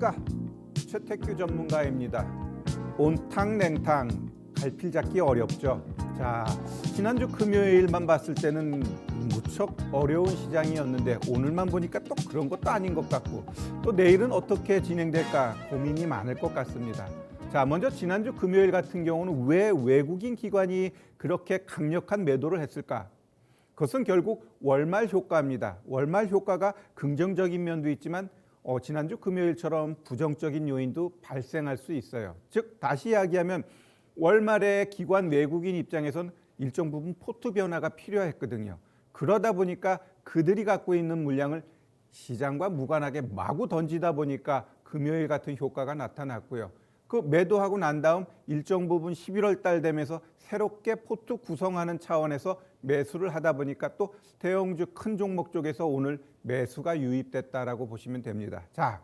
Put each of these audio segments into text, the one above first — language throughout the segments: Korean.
안녕하십니까, 최태규 전문가입니다. 온탕 냉탕 갈필 잡기 어렵죠. 자, 지난주 금요일만 봤을 때는 무척 어려운 시장이었는데 오늘만 보니까 또 그런 것도 아닌 것 같고, 또 내일은 어떻게 진행될까 고민이 많을 것 같습니다. 자, 먼저 지난주 금요일 같은 경우는 왜 외국인 기관이 그렇게 강력한 매도를 했을까? 그것은 결국 월말 효과입니다. 월말 효과가 긍정적인 면도 있지만 지난주 금요일처럼 부정적인 요인도 발생할 수 있어요. 즉 다시 이야기하면 월말에 기관 외국인 입장에선 일정 부분 포트 변화가 필요했거든요. 그러다 보니까 그들이 갖고 있는 물량을 시장과 무관하게 마구 던지다 보니까 금요일 같은 효과가 나타났고요. 그 매도하고 난 다음 일정 부분 11월 달 되면서 새롭게 포트 구성하는 차원에서 매수를 하다 보니까 또 대형주 큰 종목 쪽에서 오늘 매수가 유입됐다라고 보시면 됩니다. 자,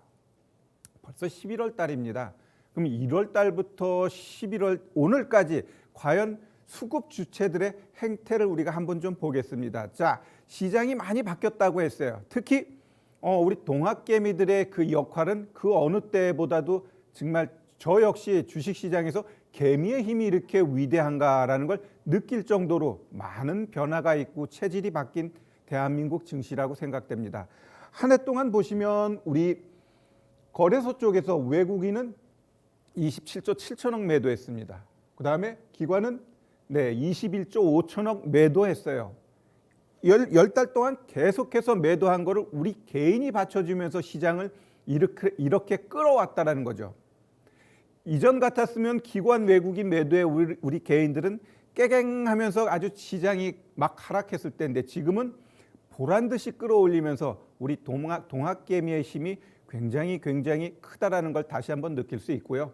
벌써 11월 달입니다. 그럼 1월 달부터 11월 오늘까지 과연 수급 주체들의 행태를 우리가 한번 좀 보겠습니다. 자, 시장이 많이 바뀌었다고 했어요. 특히 우리 동학개미들의 그 역할은 그 어느 때보다도 정말 저 역시 주식시장에서 개미의 힘이 이렇게 위대한가라는 걸 느낄 정도로 많은 변화가 있고 체질이 바뀐 대한민국 증시라고 생각됩니다. 한 해 동안 보시면 우리 거래소 쪽에서 외국인은 27조 7천억 매도했습니다. 그 다음에 기관은 21조 5천억 매도했어요. 열 달 동안 계속해서 매도한 거를 우리 개인이 받쳐주면서 시장을 이렇게 끌어왔다는 거죠. 이전 같았으면 기관 외국인 매도에 우리 개인들은 깨갱하면서 아주 시장이 막 하락했을 때인데 지금은 보란듯이 끌어올리면서 우리 동학개미의 힘이 굉장히 크다라는 걸 다시 한번 느낄 수 있고요.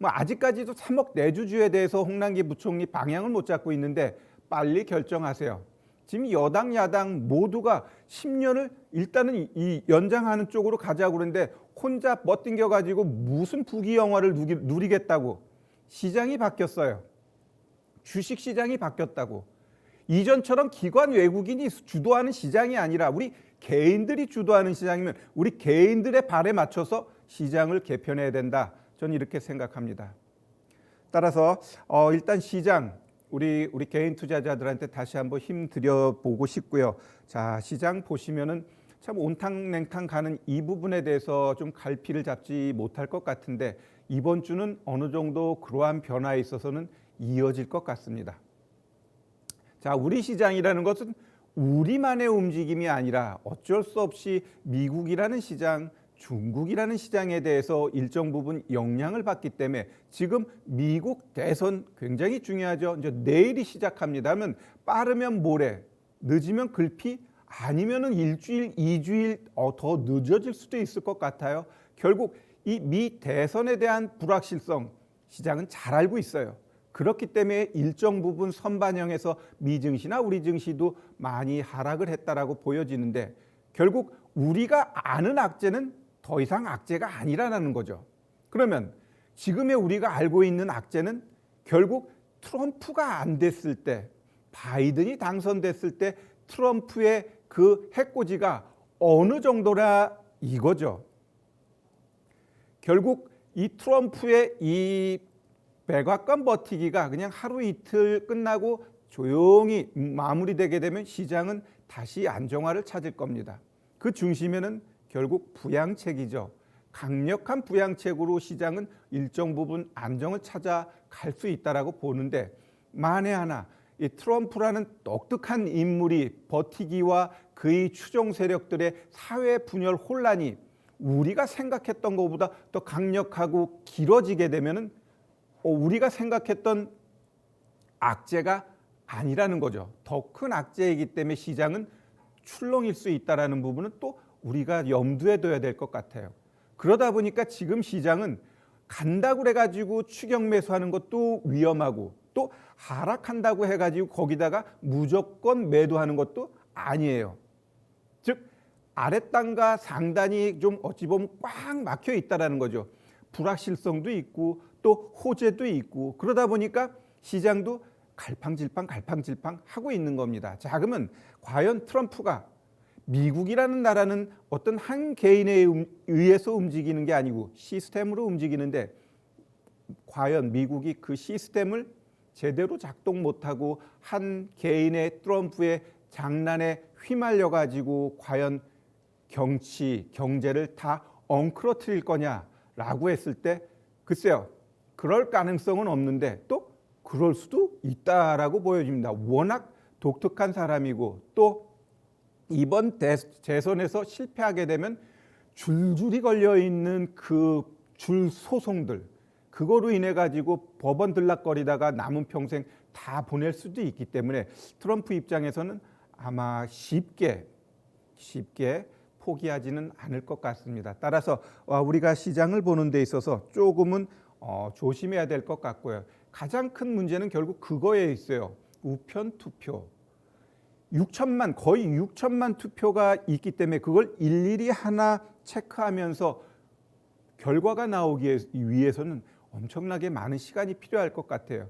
아직까지도 3억 내주주에 대해서 홍남기 부총리 방향을 못 잡고 있는데 빨리 결정하세요. 지금 여당 야당 모두가 10년을 일단은 이 연장하는 쪽으로 가자고 그러는데 혼자 멋땡겨 가지고 무슨 부귀영화를 누리겠다고. 시장이 바뀌었어요. 주식시장이 바뀌었다고. 이전처럼 기관 외국인이 주도하는 시장이 아니라 우리 개인들이 주도하는 시장이면 우리 개인들의 발에 맞춰서 시장을 개편해야 된다. 저는 이렇게 생각합니다. 따라서 일단 시장 우리 개인 투자자들한테 다시 한번 힘 들여보고 싶고요. 자, 시장 보시면은 참 온탕냉탕 가는 이 부분에 대해서 좀 갈피를 잡지 못할 것 같은데 이번 주는 어느 정도 그러한 변화에 있어서는 이어질 것 같습니다. 자, 우리 시장이라는 것은 우리만의 움직임이 아니라 어쩔 수 없이 미국이라는 시장, 중국이라는 시장에 대해서 일정 부분 영향을 받기 때문에 지금 미국 대선 굉장히 중요하죠. 이제 내일이 시작합니다 하면 빠르면 모레, 늦으면 글피, 아니면은 일주일, 2주일 더 늦어질 수도 있을 것 같아요. 결국 이 미 대선에 대한 불확실성 시장은 잘 알고 있어요. 그렇기 때문에 일정 부분 선반영해서 미 증시나 우리 증시도 많이 하락을 했다라고 보여지는데 결국 우리가 아는 악재는 더 이상 악재가 아니라는 거죠. 그러면 지금의 우리가 알고 있는 악재는 결국 트럼프가 안 됐을 때, 바이든이 당선됐을 때 트럼프의 그 해코지가 어느 정도라 이거죠. 결국 이 트럼프의 이 백악관 버티기가 그냥 하루 이틀 끝나고 조용히 마무리되게 되면 시장은 다시 안정화를 찾을 겁니다. 그 중심에는 결국 부양책이죠. 강력한 부양책으로 시장은 일정 부분 안정을 찾아갈 수 있다라고 보는데 만에 하나 이 트럼프라는 똑똑한 인물이 버티기와 그의 추종 세력들의 사회 분열 혼란이 우리가 생각했던 것보다 더 강력하고 길어지게 되면은 우리가 생각했던 악재가 아니라는 거죠. 더 큰 악재이기 때문에 시장은 출렁일 수 있다라는 부분은 또 우리가 염두에 둬야 될 것 같아요. 그러다 보니까 지금 시장은 간다고 해가지고 추격 매수하는 것도 위험하고 또 하락한다고 해가지고 거기다가 무조건 매도하는 것도 아니에요. 즉 아랫단과 상단이 좀 어찌 보면 꽉 막혀 있다라는 거죠. 불확실성도 있고 또 호재도 있고 그러다 보니까 시장도 갈팡질팡 하고 있는 겁니다. 자, 그러면 과연 트럼프가 미국이라는 나라는 어떤 한 개인에 의해서 움직이는 게 아니고 시스템으로 움직이는데 과연 미국이 그 시스템을 제대로 작동 못하고 한 개인의 트럼프의 장난에 휘말려 가지고 과연 정치, 경제를 다 엉클어뜨릴 거냐라고 했을 때 글쎄요. 그럴 가능성은 없는데 또 그럴 수도 있다라고 보여집니다. 워낙 독특한 사람이고 또 이번 재선에서 실패하게 되면 줄줄이 걸려 있는 그 줄 소송들 그거로 인해 가지고 법원 들락거리다가 남은 평생 다 보낼 수도 있기 때문에 트럼프 입장에서는 아마 쉽게 포기하지는 않을 것 같습니다. 따라서 우리가 시장을 보는 데 있어서 조금은 조심해야 될 것 같고요. 가장 큰 문제는 결국 그거에 있어요. 우편 투표. 6천만 거의 6천만 투표가 있기 때문에 그걸 일일이 하나 체크하면서 결과가 나오기 위해서는 엄청나게 많은 시간이 필요할 것 같아요.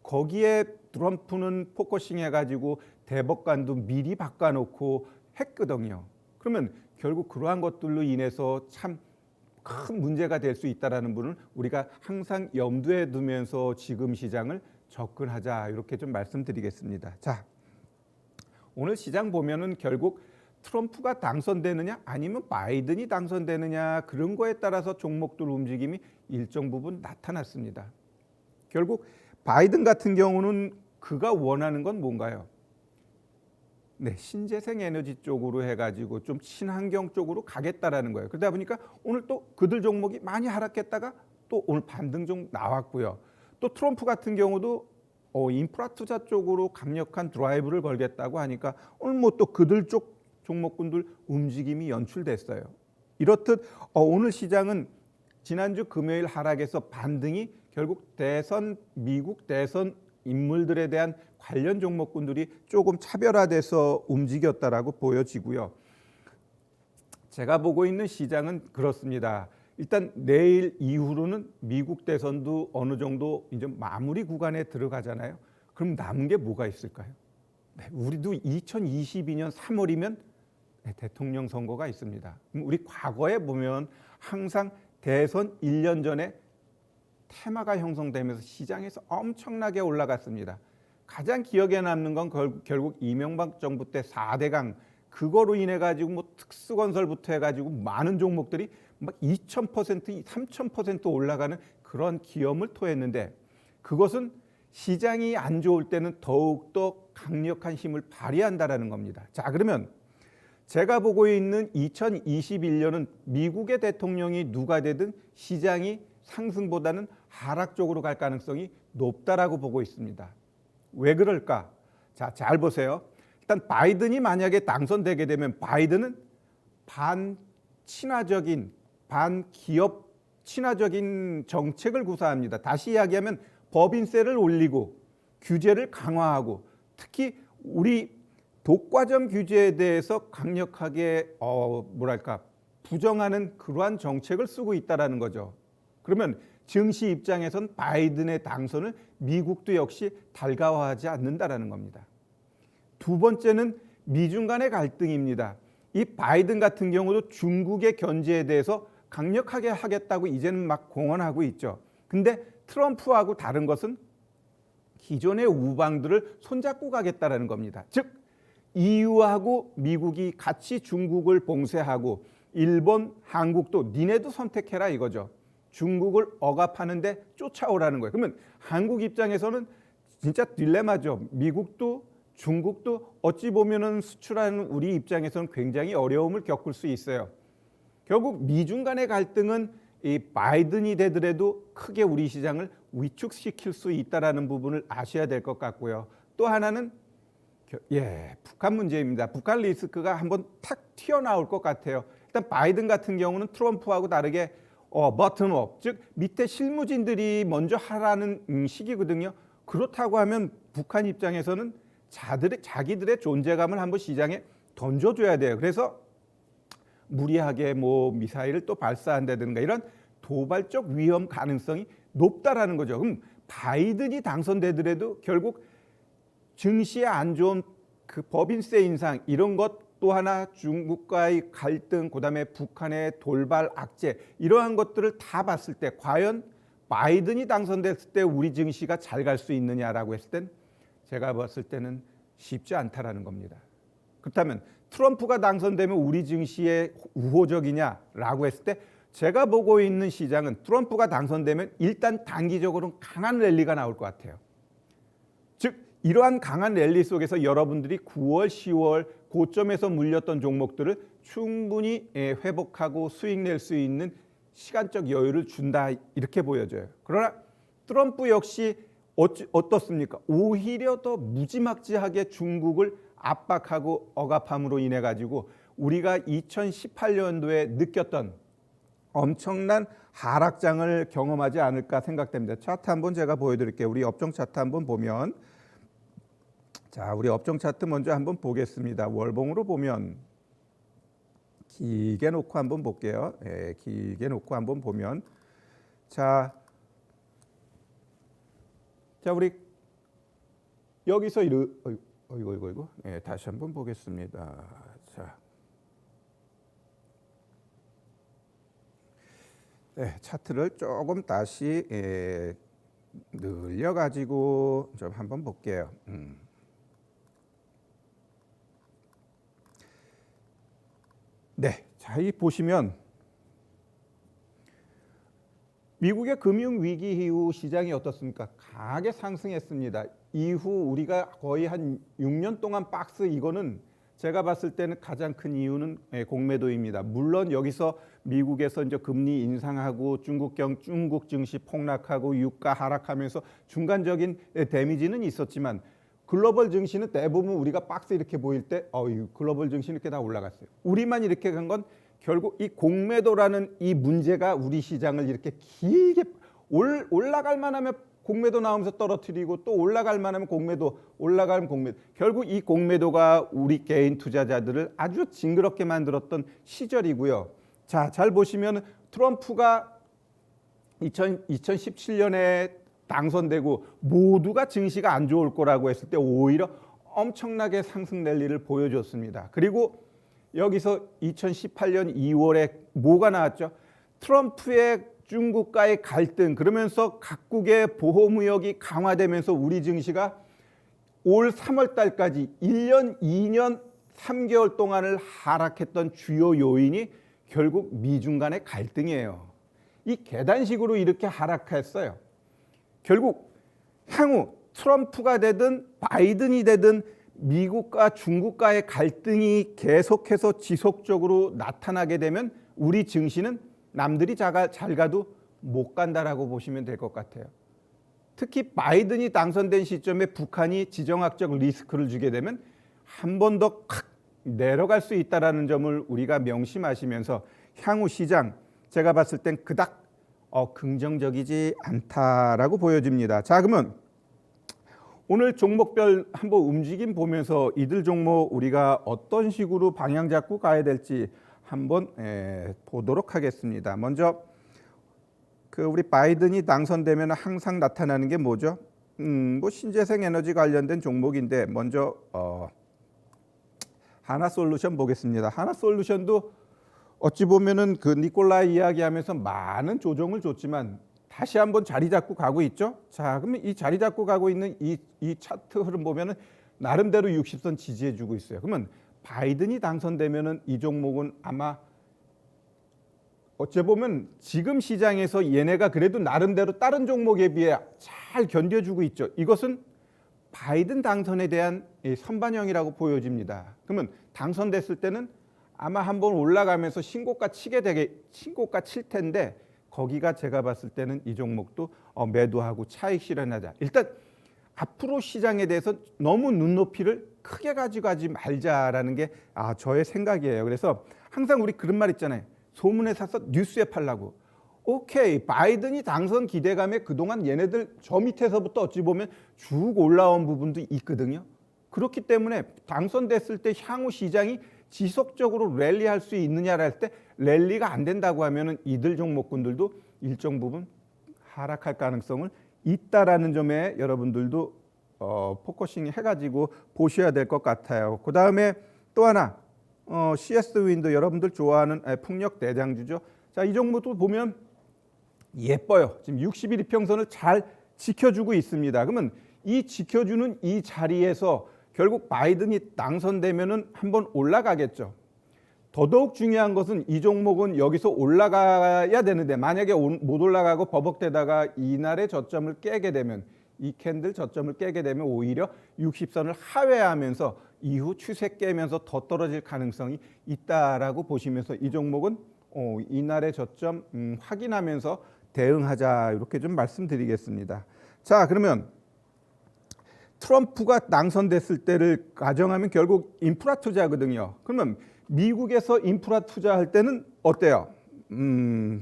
거기에 트럼프는 포커싱 해가지고 대법관도 미리 바꿔놓고 했거든요. 그러면 결국 그러한 것들로 인해서 참 큰 문제가 될 수 있다는 부분을 우리가 항상 염두에 두면서 지금 시장을 접근하자 이렇게 좀 말씀드리겠습니다. 자, 오늘 시장 보면은 결국 트럼프가 당선되느냐 아니면 바이든이 당선되느냐 그런 거에 따라서 종목들 움직임이 일정 부분 나타났습니다. 결국 바이든 같은 경우는 그가 원하는 건 뭔가요? 네, 신재생 에너지 쪽으로 해가지고 좀 친환경 쪽으로 가겠다라는 거예요. 그러다 보니까 오늘 또 그들 종목이 많이 하락했다가 또 오늘 반등 좀 나왔고요. 또 트럼프 같은 경우도 인프라 투자 쪽으로 강력한 드라이브를 걸겠다고 하니까 오늘 뭐 또 그들 쪽 종목군들 움직임이 연출됐어요. 이렇듯 오늘 시장은 지난주 금요일 하락에서 반등이 결국 미국 대선 인물들에 대한 관련 종목군들이 조금 차별화돼서 움직였다라고 보여지고요. 제가 보고 있는 시장은 그렇습니다. 일단 내일 이후로는 미국 대선도 어느 정도 이제 마무리 구간에 들어가잖아요. 그럼 남은 게 뭐가 있을까요? 네, 우리도 2022년 3월이면 대통령 선거가 있습니다. 우리 과거에 보면 항상 대선 1년 전에 테마가 형성되면서 시장에서 엄청나게 올라갔습니다. 가장 기억에 남는 건 결국 이명박 정부 때 4대강 그거로 인해 가지고 뭐 특수건설부터 해가지고 많은 종목들이 막 2000%, 3000% 올라가는 그런 기염을 토했는데 그것은 시장이 안 좋을 때는 더욱더 강력한 힘을 발휘한다라는 겁니다. 자, 그러면 제가 보고 있는 2021년은 미국의 대통령이 누가 되든 시장이 상승보다는 하락 쪽으로 갈 가능성이 높다라고 보고 있습니다. 왜 그럴까? 자, 잘 보세요. 일단 바이든이 만약에 당선되게 되면 바이든은 반친화적인, 반기업 친화적인 정책을 구사합니다. 다시 이야기하면 법인세를 올리고 규제를 강화하고 특히 우리 독과점 규제에 대해서 강력하게 부정하는 그러한 정책을 쓰고 있다라는 거죠. 그러면 증시 입장에선 바이든의 당선을 미국도 역시 달가워하지 않는다라는 겁니다. 두 번째는 미중 간의 갈등입니다. 이 바이든 같은 경우도 중국의 견제에 대해서 강력하게 하겠다고 이제는 막 공언하고 있죠. 근데 트럼프하고 다른 것은 기존의 우방들을 손잡고 가겠다라는 겁니다. 즉 EU하고 미국이 같이 중국을 봉쇄하고 일본, 한국도 니네도 선택해라 이거죠. 중국을 억압하는데 쫓아오라는 거예요. 그러면 한국 입장에서는 진짜 딜레마죠. 미국도 중국도 어찌 보면은 수출하는 우리 입장에서는 굉장히 어려움을 겪을 수 있어요. 결국 미중 간의 갈등은 이 바이든이 되더라도 크게 우리 시장을 위축시킬 수 있다라는 부분을 아셔야 될 것 같고요. 또 하나는 북한 문제입니다. 북한 리스크가 한번 탁 튀어나올 것 같아요. 일단 바이든 같은 경우는 트럼프하고 다르게 버튼업, 즉 밑에 실무진들이 먼저 하라는 식이거든요. 그렇다고 하면 북한 입장에서는 자기들의 존재감을 한번 시장에 던져줘야 돼요. 그래서 무리하게 뭐 미사일을 또 발사한다든가 이런 도발적 위험 가능성이 높다라는 거죠. 그럼 바이든이 당선되더라도 결국 증시에 안 좋은 그 법인세 인상 이런 것 또 하나 중국과의 갈등, 그다음에 북한의 돌발 악재 이러한 것들을 다 봤을 때 과연 바이든이 당선됐을 때 우리 증시가 잘 갈 수 있느냐라고 했을 땐 제가 봤을 때는 쉽지 않다라는 겁니다. 그렇다면 트럼프가 당선되면 우리 증시에 우호적이냐라고 했을 때 제가 보고 있는 시장은 트럼프가 당선되면 일단 단기적으로는 강한 랠리가 나올 것 같아요. 즉 이러한 강한 랠리 속에서 여러분들이 9월, 10월 고점에서 물렸던 종목들을 충분히 회복하고 수익 낼 수 있는 시간적 여유를 준다 이렇게 보여져요. 그러나 트럼프 역시 어떻습니까? 오히려 더 무지막지하게 중국을 압박하고 억압함으로 인해 가지고 우리가 2018년도에 느꼈던 엄청난 하락장을 경험하지 않을까 생각됩니다. 차트 한번 제가 보여드릴게요. 우리 업종 차트 한번 보면, 자, 우리 업종 차트 먼저 한번 보겠습니다. 월봉으로 보면 길게 놓고 한번 볼게요. 길게 놓고 한번 보면, 자 우리 여기서 이거 다시 한번 보겠습니다. 자, 차트를 조금 다시 늘려 가지고 좀 한번 볼게요. 네, 자, 이 보시면 미국의 금융 위기 이후 시장이 어떻습니까? 강하게 상승했습니다. 이후 우리가 거의 한 6년 동안 박스, 이거는 제가 봤을 때는 가장 큰 이유는 공매도입니다. 물론 여기서 미국에서 이제 금리 인상하고 중국 증시 폭락하고 유가 하락하면서 중간적인 데미지는 있었지만 글로벌 증시는 대부분 우리가 박스 이렇게 보일 때 글로벌 증시는 이렇게 다 올라갔어요. 우리만 이렇게 간 건 결국 이 공매도라는 이 문제가 우리 시장을 이렇게 길게 올라갈 만하면 공매도 나오면서 떨어뜨리고 또 올라갈 만하면 공매도, 올라가면 공매도. 결국 이 공매도가 우리 개인 투자자들을 아주 징그럽게 만들었던 시절이고요. 자, 잘 보시면 트럼프가 2017년에 당선되고 모두가 증시가 안 좋을 거라고 했을 때 오히려 엄청나게 상승 랠리를 보여줬습니다. 그리고 여기서 2018년 2월에 뭐가 나왔죠? 트럼프의 중국과의 갈등, 그러면서 각국의 보호무역이 강화되면서 우리 증시가 올 3월 달까지 1년, 2년, 3개월 동안을 하락했던 주요 요인이 결국 미중 간의 갈등이에요. 이 계단식으로 이렇게 하락했어요. 결국 향후 트럼프가 되든 바이든이 되든 미국과 중국과의 갈등이 계속해서 지속적으로 나타나게 되면 우리 증시는 남들이 잘 가도 못 간다라고 보시면 될 것 같아요. 특히 바이든이 당선된 시점에 북한이 지정학적 리스크를 주게 되면 한 번 더 내려갈 수 있다는 점을 우리가 명심하시면서 향후 시장 제가 봤을 땐 그닥 긍정적이지 않다라고 보여집니다. 자, 그러면 오늘 종목별 한번 움직임 보면서 이들 종목 우리가 어떤 식으로 방향 잡고 가야 될지 한번 보도록 하겠습니다. 먼저 우리 바이든이 당선되면 항상 나타나는 게 뭐죠? 뭐 신재생 에너지 관련된 종목인데 먼저 하나솔루션 보겠습니다. 하나솔루션도 어찌 보면은 그 니콜라이 이야기하면서 많은 조정을 줬지만 다시 한번 자리 잡고 가고 있죠. 자, 그러면 이 자리 잡고 가고 있는 이 차트 흐름 보면은 나름대로 60선 지지해주고 있어요. 그러면 바이든이 당선되면은 이 종목은 아마 어째 보면 지금 시장에서 얘네가 그래도 나름대로 다른 종목에 비해 잘 견뎌주고 있죠. 이것은 바이든 당선에 대한 선반영이라고 보여집니다. 그러면 당선됐을 때는 아마 한번 올라가면서 신고가 칠 텐데 거기가 제가 봤을 때는 이 종목도 매도하고 차익 실현하자. 일단 앞으로 시장에 대해서 너무 눈높이를 크게 가지고 가지 말자라는 게 저의 생각이에요. 그래서 항상 우리 그런 말 있잖아요. 소문에 사서 뉴스에 팔라고. 오케이, 바이든이 당선 기대감에 그동안 얘네들 저 밑에서부터 어찌 보면 쭉 올라온 부분도 있거든요. 그렇기 때문에 당선됐을 때 향후 시장이 지속적으로 랠리할 수 있느냐를 할 때 랠리가 안 된다고 하면은 이들 종목군들도 일정 부분 하락할 가능성을 있다라는 점에 여러분들도 포커싱 해가지고 보셔야 될 것 같아요. 그 다음에 또 하나 CS 윈드 여러분들 좋아하는 풍력 대장주죠. 자, 이 종목도 보면 예뻐요. 지금 60일 이평선을 잘 지켜주고 있습니다. 그러면 이 지켜주는 이 자리에서 결국 바이든이 당선되면은 한번 올라가겠죠. 더더욱 중요한 것은 이 종목은 여기서 올라가야 되는데 만약에 못 올라가고 버벅대다가 이날의 저점을 깨게 되면 이 캔들 저점을 깨게 되면 오히려 60선을 하회하면서 이후 추세 깨면서 더 떨어질 가능성이 있다라고 보시면서 이 종목은 이날의 저점 확인하면서 대응하자 이렇게 좀 말씀드리겠습니다. 자, 그러면 트럼프가 당선됐을 때를 가정하면 결국 인프라 투자거든요. 그러면 미국에서 인프라 투자할 때는 어때요?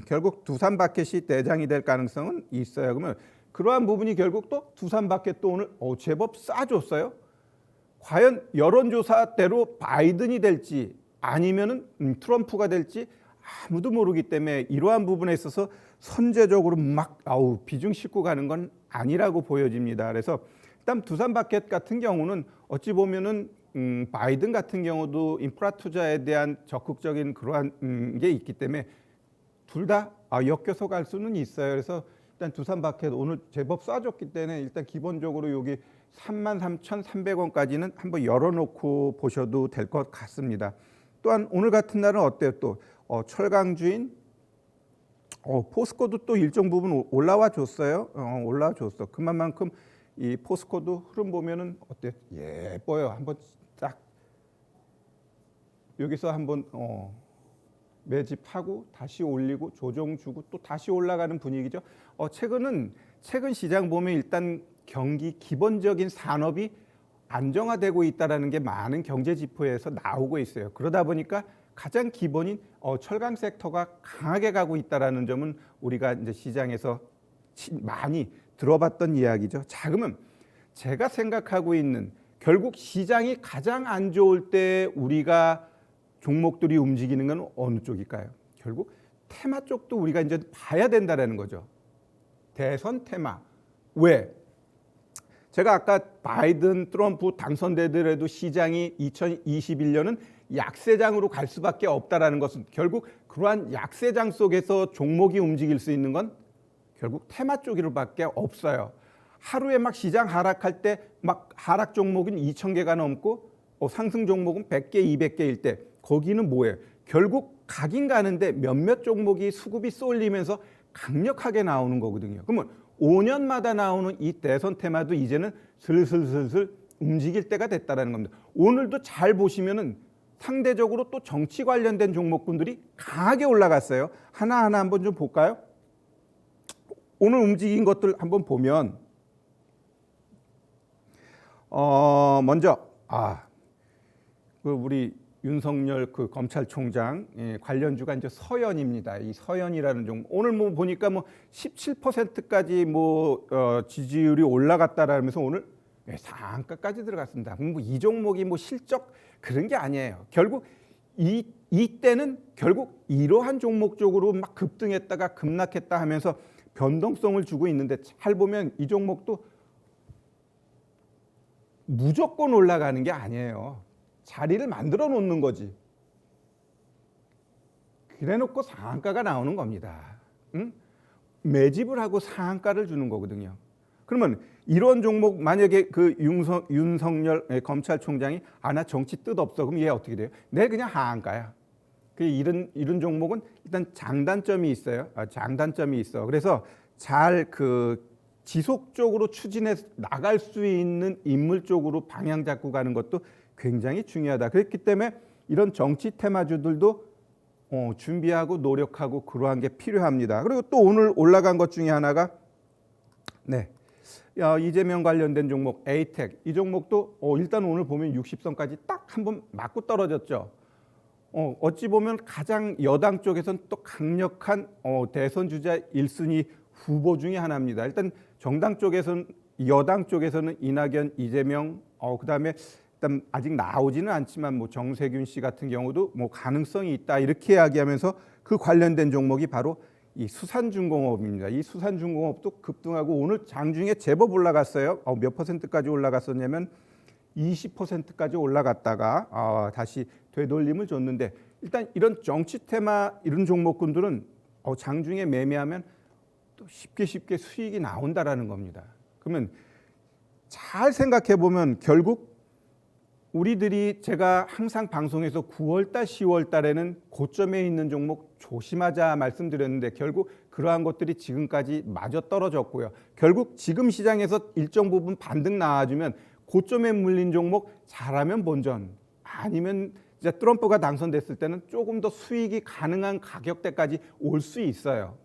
결국 두산바켓이 대장이 될 가능성은 있어요. 그러면 그러한 부분이 결국 또 두산바켓도 오늘 제법 싸줬어요. 과연 여론조사대로 바이든이 될지 아니면은 트럼프가 될지 아무도 모르기 때문에 이러한 부분에 있어서 선제적으로 막 비중 싣고 가는 건 아니라고 보여집니다. 그래서 일단 두산바켓 같은 경우는 어찌 보면은 바이든 같은 경우도 인프라 투자에 대한 적극적인 그러한 게 있기 때문에 둘 다 엮여서 갈 수는 있어요. 그래서 일단 두산바켓 오늘 제법 쏴줬기 때문에 일단 기본적으로 여기 33,300원까지는 한번 열어놓고 보셔도 될 것 같습니다. 또한 오늘 같은 날은 어때요? 또 철강주인 포스코도 또 일정 부분 올라와 줬어요. 올라와 줬어. 그만큼 이 포스코도 흐름 보면은 어때요? 예뻐요. 한번 딱 여기서 한번 매집하고 다시 올리고 조정 주고 또 다시 올라가는 분위기죠. 최근 시장 보면 일단 경기 기본적인 산업이 안정화되고 있다라는 게 많은 경제 지표에서 나오고 있어요. 그러다 보니까 가장 기본인 철강 섹터가 강하게 가고 있다라는 점은 우리가 이제 시장에서 많이 들어봤던 이야기죠. 자, 그러면 제가 생각하고 있는 결국 시장이 가장 안 좋을 때 우리가 종목들이 움직이는 건 어느 쪽일까요? 결국 테마 쪽도 우리가 이제 봐야 된다라는 거죠. 대선 테마. 왜? 제가 아까 바이든, 트럼프 당선되더라도 시장이 2021년은 약세장으로 갈 수밖에 없다라는 것은 결국 그러한 약세장 속에서 종목이 움직일 수 있는 건 결국 테마 쪽으로밖에 없어요. 하루에 막 시장 하락할 때 막 하락 종목은 2,000개가 넘고 상승 종목은 100개, 200개일 때 거기는 뭐예요? 결국 가긴 가는데 몇몇 종목이 수급이 쏠리면서 강력하게 나오는 거거든요. 그러면 5년마다 나오는 이 대선 테마도 이제는 슬슬 움직일 때가 됐다라는 겁니다. 오늘도 잘 보시면은 상대적으로 또 정치 관련된 종목군들이 강하게 올라갔어요. 하나하나 한번 좀 볼까요? 오늘 움직인 것들 한번 보면 먼저 그 우리 윤석열 그 검찰총장 관련주가 이제 서현입니다. 이 서현이라는 종목 오늘 뭐 보니까 뭐 17%까지 뭐 지지율이 올라갔다라면서 오늘 상한가까지 들어갔습니다. 뭐 이 종목이 뭐 실적 그런 게 아니에요. 결국 이때는 결국 이러한 종목 쪽으로 막 급등했다가 급락했다 하면서 변동성을 주고 있는데 잘 보면 이 종목도 무조건 올라가는 게 아니에요. 자리를 만들어 놓는 거지. 그래 놓고 상한가가 나오는 겁니다. 응? 매집을 하고 상한가를 주는 거거든요. 그러면 이런 종목 만약에 그 윤석열 검찰총장이 나 정치 뜻 없어. 그럼 얘 어떻게 돼요? 내 그냥 하한가야. 이런 종목은 일단 장단점이 있어요. 장단점이 있어. 그래서 잘 그 지속적으로 추진해 나갈 수 있는 인물 쪽으로 방향 잡고 가는 것도 굉장히 중요하다. 그렇기 때문에 이런 정치 테마주들도 준비하고 노력하고 그러한 게 필요합니다. 그리고 또 오늘 올라간 것 중에 하나가 이재명 관련된 종목 에이텍. 이 종목도 일단 오늘 보면 60선까지 딱 한번 맞고 떨어졌죠. 어찌 보면 가장 여당 쪽에서는 또 강력한 대선 주자 1순위 후보 중에 하나입니다. 일단 정당 쪽에서는 여당 쪽에서는 이낙연, 이재명, 그다음에 일단 아직 나오지는 않지만 뭐 정세균 씨 같은 경우도 뭐 가능성이 있다 이렇게 이야기하면서 그 관련된 종목이 바로 이 수산중공업입니다. 이 수산중공업도 급등하고 오늘 장중에 제법 올라갔어요. 몇 %까지 올라갔었냐면 20%까지 올라갔다가 다시 되돌림을 줬는데, 일단 이런 정치 테마 이런 종목군들은 장중에 매매하면 또 쉽게 수익이 나온다라는 겁니다. 그러면 잘 생각해 보면 결국 우리들이, 제가 항상 방송에서 9월달, 10월달에는 고점에 있는 종목 조심하자 말씀드렸는데, 결국 그러한 것들이 지금까지 마저 떨어졌고요. 결국 지금 시장에서 일정 부분 반등 나와주면 고점에 물린 종목 잘하면 본전, 아니면 이제 트럼프가 당선됐을 때는 조금 더 수익이 가능한 가격대까지 올 수 있어요.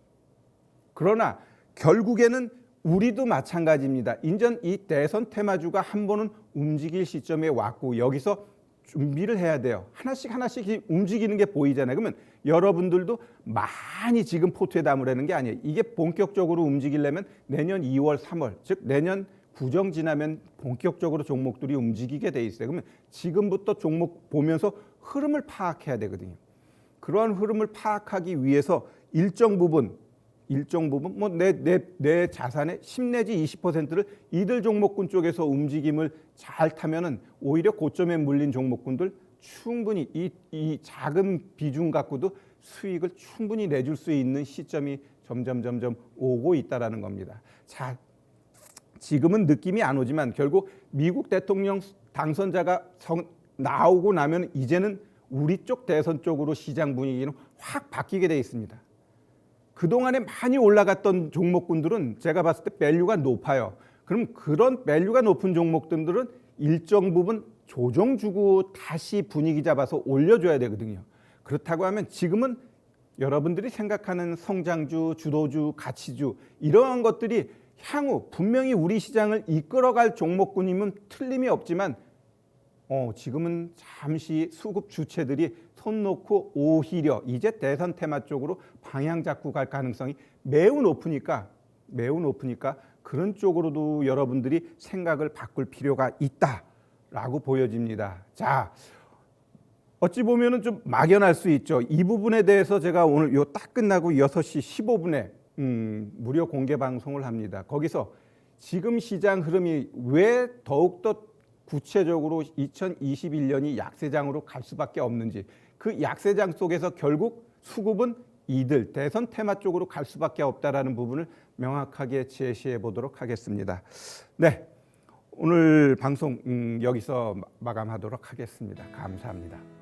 그러나 결국에는 우리도 마찬가지입니다. 인전 이 대선 테마주가 한 번은 움직일 시점에 왔고, 여기서 준비를 해야 돼요. 하나씩 움직이는 게 보이잖아요. 그러면 여러분들도 많이 지금 포트에 담으라는 게 아니에요. 이게 본격적으로 움직이려면 내년 2월, 3월, 즉 내년 구정 지나면 본격적으로 종목들이 움직이게 돼 있어요. 그러면 지금부터 종목 보면서 흐름을 파악해야 되거든요. 그러한 흐름을 파악하기 위해서 일정 부분 뭐 내 자산의 10 내지 20%를 이들 종목군 쪽에서 움직임을 잘 타면은 오히려 고점에 물린 종목군들 충분히 이 작은 비중 갖고도 수익을 충분히 내줄 수 있는 시점이 점점 오고 있다라는 겁니다. 자, 지금은 느낌이 안 오지만 결국 미국 대통령 당선자가 나오고 나면 이제는 우리 쪽 대선 쪽으로 시장 분위기는 확 바뀌게 돼 있습니다. 그동안에 많이 올라갔던 종목군들은 제가 봤을 때 밸류가 높아요. 그럼 그런 밸류가 높은 종목들은 일정 부분 조정 주고 다시 분위기 잡아서 올려줘야 되거든요. 그렇다고 하면 지금은 여러분들이 생각하는 성장주, 주도주, 가치주 이러한 것들이 향후 분명히 우리 시장을 이끌어갈 종목군이면 틀림이 없지만 지금은 잠시 수급 주체들이 손 놓고 오히려 이제 대선 테마 쪽으로 방향 잡고 갈 가능성이 매우 높으니까 그런 쪽으로도 여러분들이 생각을 바꿀 필요가 있다라고 보여집니다. 자, 어찌 보면은 좀 막연할 수 있죠. 이 부분에 대해서 제가 오늘 요 딱 끝나고 6시 15분에 무료 공개 방송을 합니다. 거기서 지금 시장 흐름이 왜 더욱더 구체적으로 2021년이 약세장으로 갈 수밖에 없는지, 그 약세장 속에서 결국 수급은 이들 대선 테마 쪽으로 갈 수밖에 없다라는 부분을 명확하게 제시해 보도록 하겠습니다. 네, 오늘 방송 여기서 마감하도록 하겠습니다. 감사합니다.